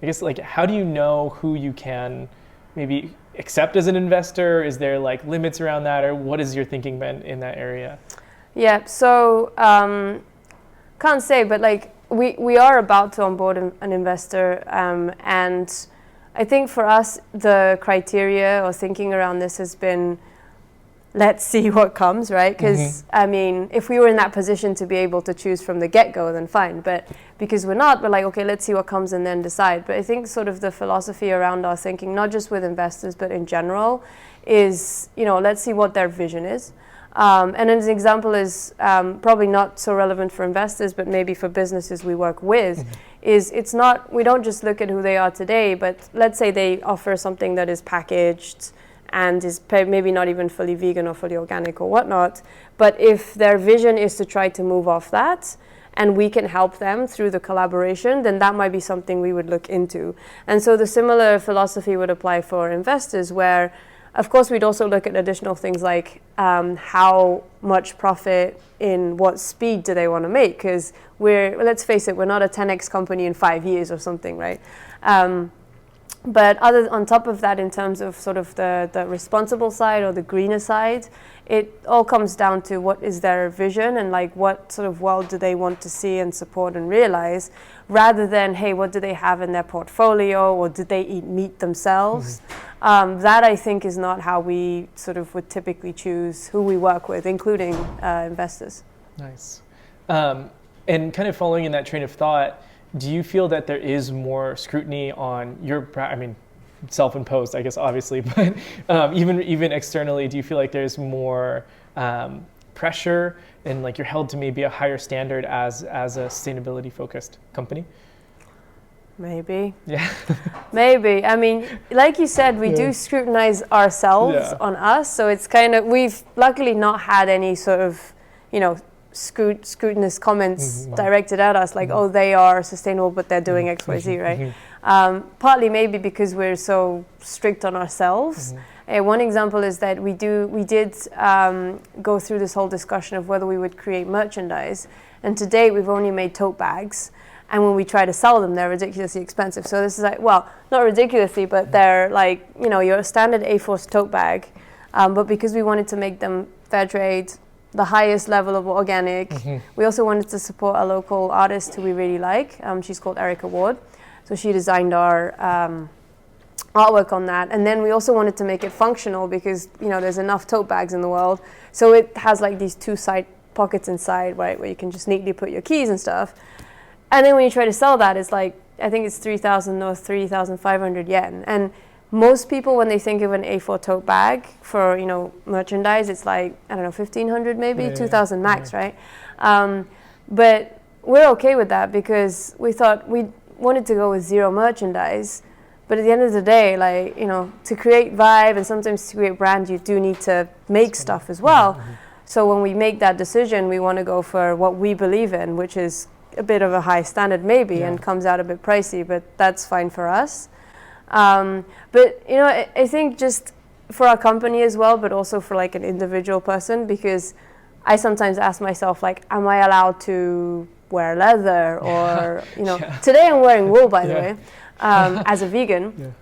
know who you can maybe accept as an investor? Is there like limits around that, or what is your thinking been in that area? Yeah, so can't say, but like we are about to onboard an investor, and I think for us the criteria or thinking around this has been, let's see what comes, right? Because I mean, if we were in that position to be able to choose from the get-go, then fine. But because we're not, we're like, okay, let's see what comes and then decide. But I think sort of the philosophy around our thinking, not just with investors, but in general, is, let's see what their vision is. And as an example is probably not so relevant for investors, but maybe for businesses we work with, is we don't just look at who they are today, but let's say they offer something that is packaged and is maybe not even fully vegan or fully organic or whatnot. But if their vision is to try to move off that, and we can help them through the collaboration, then that might be something we would look into. And so the similar philosophy would apply for investors, where of course we'd also look at additional things like how much profit in what speed do they want to make, because let's face it, we're not a 10x company in 5 years or something, right? But on top of that, in terms of sort of the responsible side or the greener side, it all comes down to what is their vision and like what sort of world do they want to see and support and realize, rather than, hey, what do they have in their portfolio, or did they eat meat themselves? That I think is not how we sort of would typically choose who we work with, including investors. Nice. And kind of following in that train of thought, do you feel that there is more scrutiny on self-imposed, I guess, obviously, but even externally, do you feel like there's more pressure and like you're held to maybe a higher standard as a sustainability-focused company? Maybe. Yeah. Maybe. I mean, like you said, we do scrutinize ourselves on us, so it's kind of, we've luckily not had any sort of, scrutinous comments directed at us, like, oh, they are sustainable, but they're doing X, Y, Z, right? Partly maybe because we're so strict on ourselves. One example is that we did go through this whole discussion of whether we would create merchandise, and to date we've only made tote bags, and when we try to sell them, they're ridiculously expensive. So this is like, well, not ridiculously, but they're like, your standard A4 tote bag, but because we wanted to make them Fairtrade, the highest level of organic. We also wanted to support a local artist who we really like. She's called Erika Ward. So she designed our artwork on that. And then we also wanted to make it functional because, there's enough tote bags in the world. So it has like these two side pockets inside, right, where you can just neatly put your keys and stuff. And then when you try to sell that, it's like, I think it's 3,000 or 3,500 yen. And most people, when they think of an A4 tote bag for, merchandise, it's like, I don't know, 1,500 maybe, 2,000 max, right? But we're okay with that because we thought we wanted to go with zero merchandise. But at the end of the day, like, to create vibe and sometimes to create brand, you do need to make stuff as well. So when we make that decision, we want to go for what we believe in, which is a bit of a high standard maybe and comes out a bit pricey, but that's fine for us. But you know, I think just for our company as well, but also for like an individual person, because I sometimes ask myself, like, am I allowed to wear leather? Or, you know, today I'm wearing wool, by the way, as a vegan.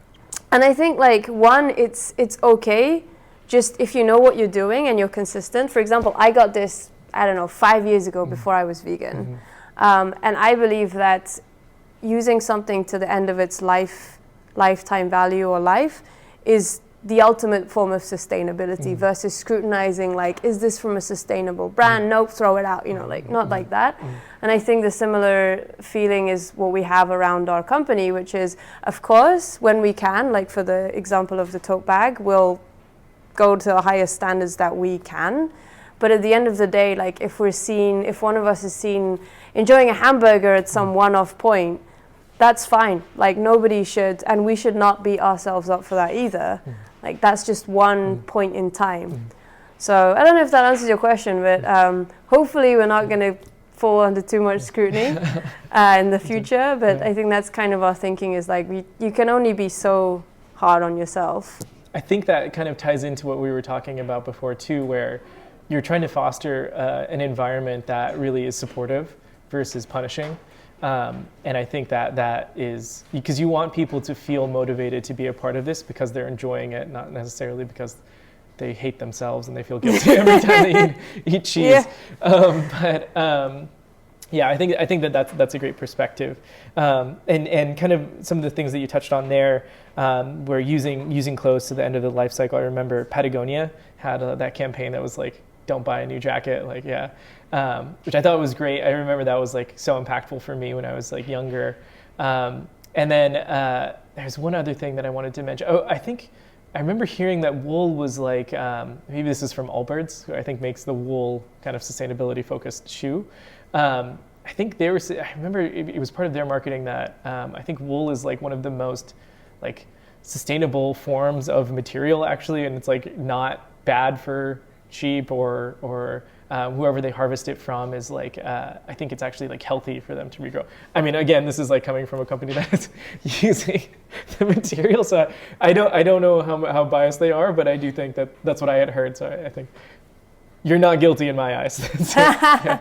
And I think, like, one, it's okay, just if you know what you're doing and you're consistent. For example, I got this, I don't know, 5 years ago before I was vegan. And I believe that using something to the end of its lifetime value or life is the ultimate form of sustainability versus scrutinizing, like, is this from a sustainable brand? Nope, throw it out, you know, like, not like that. And I think the similar feeling is what we have around our company, which is, of course, when we can, like for the example of the tote bag, we'll go to the highest standards that we can. But at the end of the day, like, if one of us is seen enjoying a hamburger at some one-off point, that's fine. Like, nobody should, and we should not beat ourselves up for that either. Like, that's just one point in time. So I don't know if that answers your question, but hopefully we're not going to fall under too much scrutiny in the future. But I think that's kind of our thinking, is like, you can only be so hard on yourself. I think that kind of ties into what we were talking about before too, where you're trying to foster an environment that really is supportive versus punishing. And I think that is because you want people to feel motivated to be a part of this because they're enjoying it, not necessarily because they hate themselves and they feel guilty every time they eat cheese. Yeah, I think that's a great perspective. And kind of some of the things that you touched on there, were using clothes to the end of the life cycle. I remember Patagonia had that campaign that was like, don't buy a new jacket, like, which I thought was great. I remember that was like so impactful for me when I was like younger. And then there's one other thing that I wanted to mention. Oh, I remember hearing that wool was like, maybe this is from Allbirds, who I think makes the wool kind of sustainability focused shoe. I remember it was part of their marketing that I think wool is like one of the most like sustainable forms of material actually, and it's like not bad for sheep or whoever they harvest it from is like, I think it's actually like healthy for them to regrow. I mean, again, this is like coming from a company that is using the material, so I don't know how biased they are, but I do think that's what I had heard. So I think you're not guilty in my eyes. So,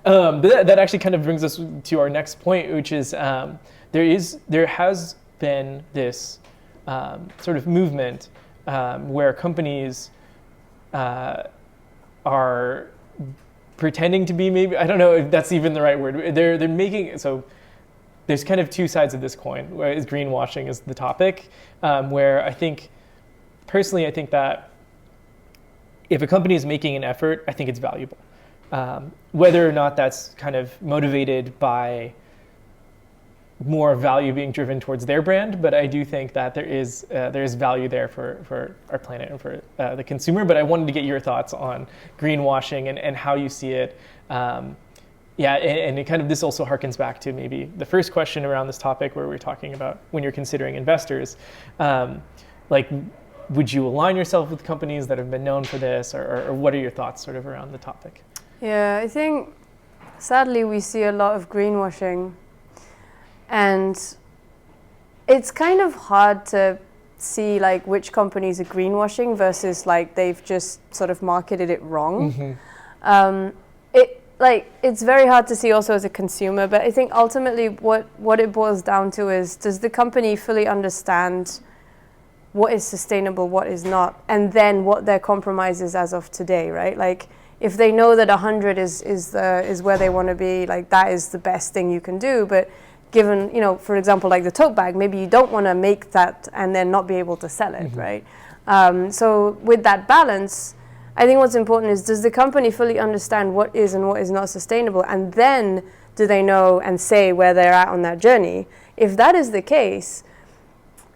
but that actually kind of brings us to our next point, which is there has been this sort of movement where companies are pretending to be, maybe, I don't know if that's even the right word. They're making, so there's kind of two sides of this coin, where greenwashing is the topic, where I think that if a company is making an effort, I think it's valuable. Whether or not that's kind of motivated by more value being driven towards their brand, but I do think that there is value there for our planet and for the consumer. But I wanted to get your thoughts on greenwashing and how you see it. And it kind of, this also harkens back to maybe the first question around this topic, where we're talking about when you're considering investors, like, would you align yourself with companies that have been known for this, or what are your thoughts sort of around the topic? Yeah, I think sadly we see a lot of greenwashing. And it's kind of hard to see like which companies are greenwashing versus like they've just sort of marketed it wrong. It's very hard to see also as a consumer, but I think ultimately what it boils down to is, does the company fully understand what is sustainable, what is not, and then what their compromise is as of today, right? Like, if they know that 100 is where they want to be, like, that is the best thing you can do, but given, you know, for example, like the tote bag, maybe you don't want to make that and then not be able to sell it, right? So with that balance, I think what's important is, does the company fully understand what is and what is not sustainable? And then do they know and say where they're at on that journey? If that is the case,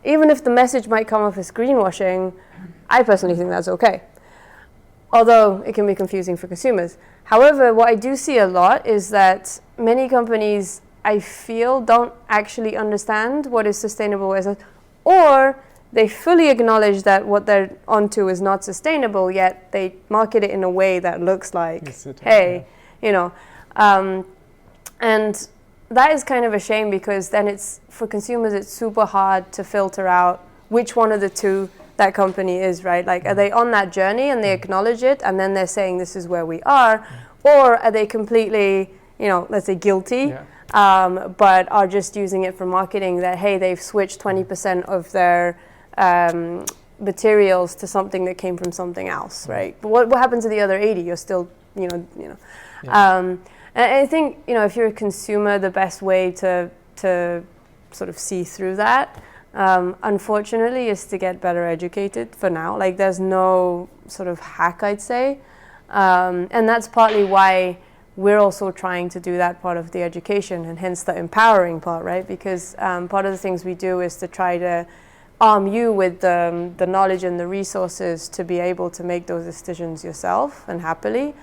even if the message might come off as greenwashing, I personally think that's okay. Although it can be confusing for consumers. However, what I do see a lot is that many companies, I feel, don't actually understand what is sustainable, or they fully acknowledge that what they're onto is not sustainable, yet they market it in a way that looks like, hey, you know. And that is kind of a shame, because then it's, for consumers, it's super hard to filter out which one of the two that company is, right? Like, are they on that journey and they acknowledge it and then they're saying this is where we are, or are they completely, let's say guilty, but are just using it for marketing, that, hey, they've switched 20% of their materials to something that came from something else, right? But what happens to the other 80? You're still, and I think, if you're a consumer, the best way to sort of see through that, unfortunately, is to get better educated for now. Like, there's no sort of hack, I'd say. And that's partly why we're also trying to do that part of the education, and hence the empowering part, right? Because part of the things we do is to try to arm you with the knowledge and the resources to be able to make those decisions yourself and happily.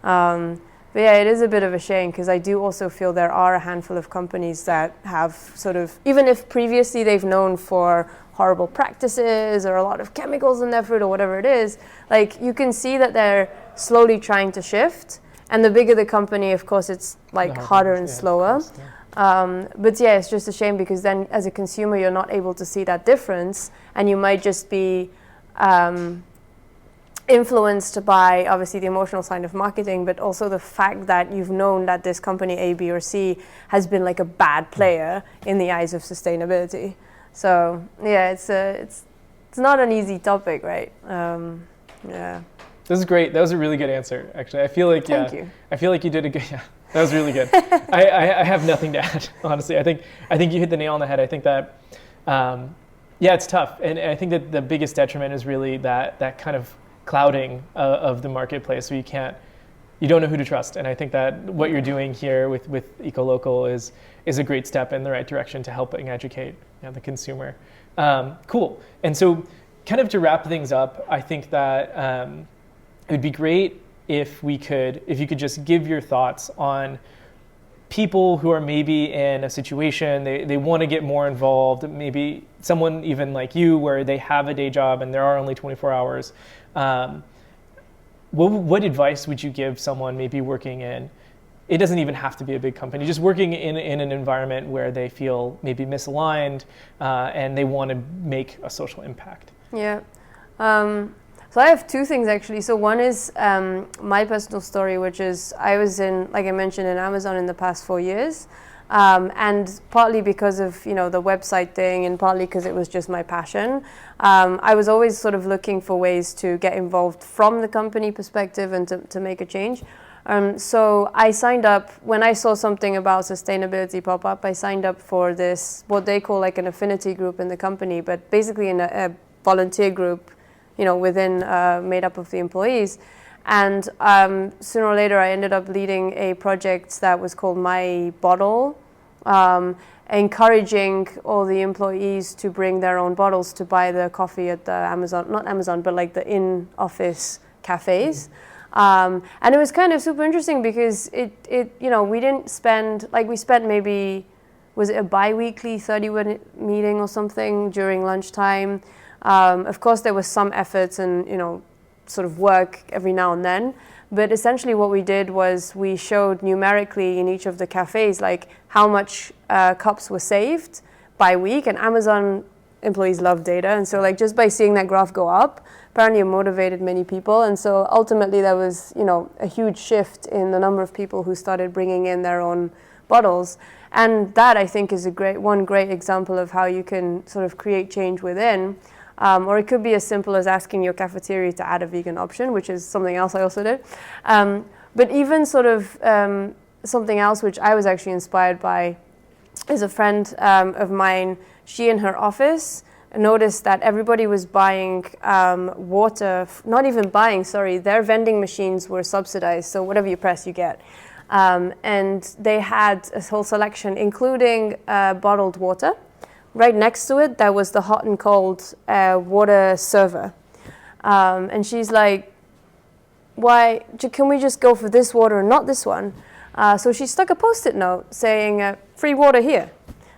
But yeah, it is a bit of a shame, because I do also feel there are a handful of companies that have sort of, even if previously they've known for horrible practices or a lot of chemicals in their food or whatever it is, like, you can see that they're slowly trying to shift. And the bigger the company, of course, it's like harder and slower. But yeah, it's just a shame, because then as a consumer, you're not able to see that difference, and you might just be influenced by, obviously, the emotional side of marketing, but also the fact that you've known that this company A, B, or C has been like a bad player in the eyes of sustainability. So yeah, it's not an easy topic, right? Yeah. This is great. That was a really good answer, actually. I feel like, Thank you. I feel like you did a good, that was really good. I have nothing to add, honestly. I think you hit the nail on the head. I think that, it's tough. And I think that the biggest detriment is really that kind of clouding of the marketplace, so you don't know who to trust. And I think that what you're doing here with Ekolokal is a great step in the right direction to helping educate the consumer. Cool. And so, kind of to wrap things up, I think that it would be great if you could just give your thoughts on people who are maybe in a situation, they want to get more involved, maybe someone even like you, where they have a day job and there are only 24 hours. What advice would you give someone maybe working in, it doesn't even have to be a big company, just working in an environment where they feel maybe misaligned and they want to make a social impact? Yeah. So I have two things, actually. So one is my personal story, which is I was in, like I mentioned, in Amazon in the past 4 years. And partly because of, the website thing, and partly because it was just my passion. I was always sort of looking for ways to get involved from the company perspective and to make a change. So I signed up, when I saw something about sustainability pop up, I signed up for this, what they call like an affinity group in the company, but basically in a volunteer group, within, made up of the employees. And sooner or later, I ended up leading a project that was called My Bottle, encouraging all the employees to bring their own bottles to buy the coffee at the not Amazon, but like the in-office cafes. And it was kind of super interesting, because it we didn't spend, we spent maybe, was it a bi-weekly 30-minute meeting or something during lunchtime? Of course, there was some efforts and, sort of work every now and then. But essentially what we did was we showed numerically in each of the cafes, like how much cups were saved by week. And Amazon employees love data. And so just by seeing that graph go up, apparently it motivated many people. And so ultimately there was, a huge shift in the number of people who started bringing in their own bottles. And that, I think, is one great example of how you can sort of create change within. Or it could be as simple as asking your cafeteria to add a vegan option, which is something else I also did. But even sort of something else which I was actually inspired by is a friend of mine. She in her office noticed that everybody was buying water, not even buying, sorry, their vending machines were subsidized. So whatever you press, you get. And they had a whole selection, including bottled water. Right next to it, there was the hot and cold water server. And she's like, why, can we just go for this water and not this one? So she stuck a Post-it note saying, free water here,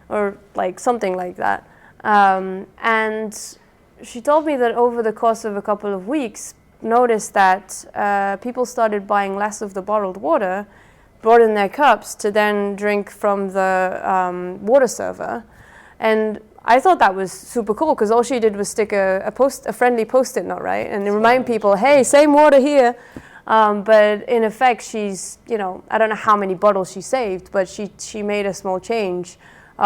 or something like that. And she told me that over the course of a couple of weeks, noticed that people started buying less of the bottled water brought in their cups to then drink from the water server. And I thought that was super cool because all she did was stick a friendly Post-it note, right? And remind people, hey, same water here. But in effect, she's, you know, I don't know how many bottles she saved, but she made a small change,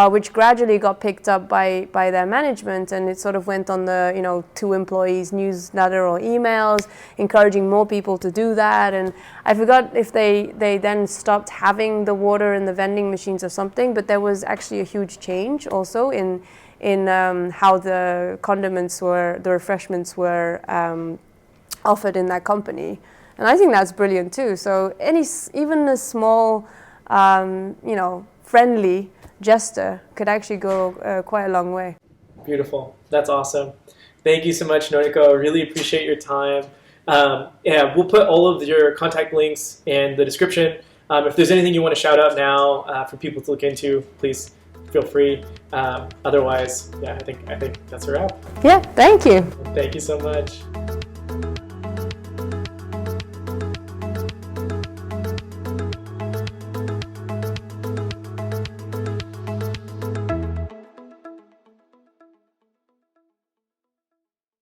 which gradually got picked up by their management, and it sort of went on the, you know, 2 employees newsletter or emails, encouraging more people to do that. And I forgot if they then stopped having the water in the vending machines or something, but there was actually a huge change also in how the the refreshments were offered in that company. And I think that's brilliant too. So even a small, you know, friendly gesture could actually go quite a long way. Beautiful. That's awesome. Thank you so much, Noriko. I really appreciate your time. Yeah, we'll put all of your contact links in the description. If there's anything you want to shout out now for people to look into, please feel free. Otherwise, yeah, I think that's a wrap. Yeah, thank you. Thank you so much.